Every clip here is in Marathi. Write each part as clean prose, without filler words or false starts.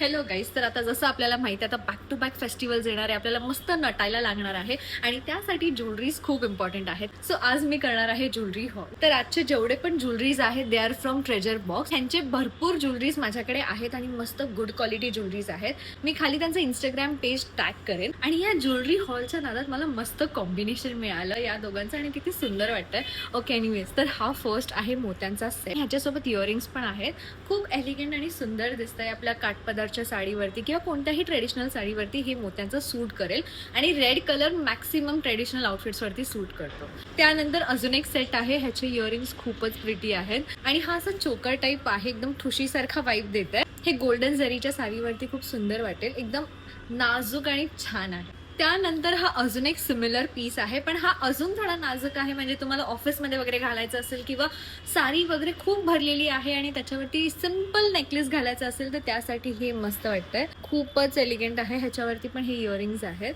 हॅलो गाईज, तर आता जसं आपल्याला माहिती आहे, आता बॅक टू बॅक फेस्टिवल्स येणार आहे, आपल्याला मस्त नटायला लागणार आहे आणि त्यासाठी ज्वेलरीज खूप इम्पॉर्टंट आहेत. सो आज मी करणार आहे ज्वेलरी हॉल. तर आजचे जेवढे पण ज्वेलरीज आहेत they are from treasure box. ह्यांचे भरपूर ज्वेलरीज माझ्याकडे आहेत आणि मस्त गुड क्वालिटी ज्वेलरीज आहेत. मी खाली त्यांचं इंस्टाग्राम पेज टॅग करेन. आणि या ज्वेलरी हॉलच्या नादात मला मस्त कॉम्बिनेशन मिळालं या दोघांचं आणि किती सुंदर वाटतंय. ओके, एनिवेज, तर हा फर्स्ट आहे मोत्यांचा सेट. ह्याच्यासोबत इयरिंग्स पण आहेत. खूप एलिगंट आणि सुंदर दिसतंय. आपल्या काठपदर साडीवरती किंवा कोणत्याही ट्रेडिशनल साडीवरती हे मोत्यांचं सूट करेल आणि red colour maximum traditional outfits वरती सूट करतो. त्यानंतर अजून एक सेट आहे. ह्याचे इयरिंग्स खूपच प्रिटी आहेत आणि हा असा चोकर टाईप आहे, एकदम ठुशीसारखा वाईब देत आहे. हे गोल्डन जरीच्या साडीवरती खूप सुंदर वाटेल, एकदम नाजूक आणि छान आहे. त्यानंतर हा अजून एक सिमिलर पीस आहे, पण हा अजून थोडा नाजूक आहे. म्हणजे तुम्हाला ऑफिसमध्ये वगैरे घालायचं असेल किंवा साडी वगैरे खूप भरलेली आहे आणि त्याच्यावरती सिम्पल नेकलेस घालायचा असेल तर त्यासाठी हे मस्त वाटतंय. खूपच एलिगंट आहे. ह्याच्यावरती पण हे इयरिंग्स आहेत,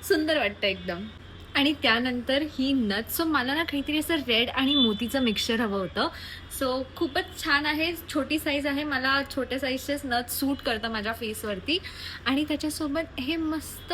सुंदर वाटतं एकदम. आणि त्यानंतर ही नथ. सो मला ना काहीतरी असं रेड आणि मोतीचं मिक्सचर हवं होतं. सो खूपच छान आहे. छोटी साईज आहे, मला छोट्या साईजचेच नथ सूट करतं माझ्या फेसवरती. आणि त्याच्यासोबत हे मस्त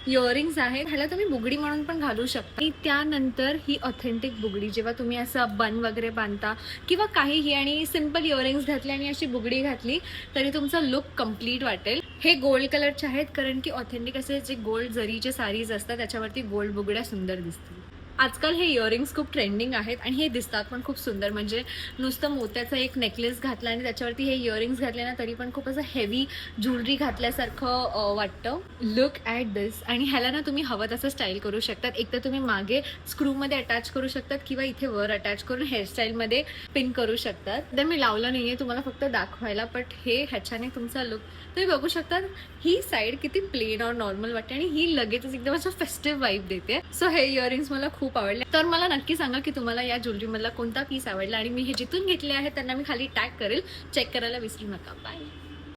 इयरिंग्स आहेत. ह्याला तुम्ही बुगडी म्हणून पण घालू शकता. आणि त्यानंतर ही ऑथेंटिक बुगडी, जेव्हा तुम्ही असं बन वगैरे बांधता किंवा काहीही आणि सिम्पल इयरिंग्स घातले आणि अशी बुगडी घातली तरी तुमचा लुक कम्प्लीट वाटेल. हे गोल्ड कलरचे आहेत, कारण की ऑथेंटिक असे जे गोल्ड जरीचे साडीज असतात त्याच्यावरती गोल्ड बुगड्या सुंदर दिसतील. आजकाल हे इयरिंग्स खूप ट्रेंडिंग आहेत आणि हे दिसतात पण खूप सुंदर. म्हणजे नुसतं मोत्याचा एक नेकलेस घातला आणि त्याच्यावरती हे इयरिंग्स घातले ना तरी पण खूप असं हेवी ज्वेलरी घातल्यासारखं वाटतं. लुक ॲट दिस. आणि ह्याला ना तुम्ही हवं तसं स्टाईल करू शकतात. एक तर तुम्ही मागे स्क्रूमध्ये अटॅच करू शकतात किंवा इथे वर अटॅच करून हेअरस्टाईलमध्ये पिन करू शकतात. तर मी लावलं नाही आहे तुम्हाला फक्त दाखवायला, बट हे ह्याच्याने तुमचा लुक तुम्ही बघू शकता. ही साईड किती प्लेन और नॉर्मल वाटते आणि ही लगेचच एकदम असं फेस्टिव्ह वाईब देते. सो हे इयरिंग्स मला खूप आवडले. तर मला नक्की सांगा की तुम्हाला या ज्वेलरीमधला कोणता पीस आवडला आणि मी हे जिथून घेतले आहे त्यांना मी खाली टॅग करेल. चेक करायला विसरू नका. बाय.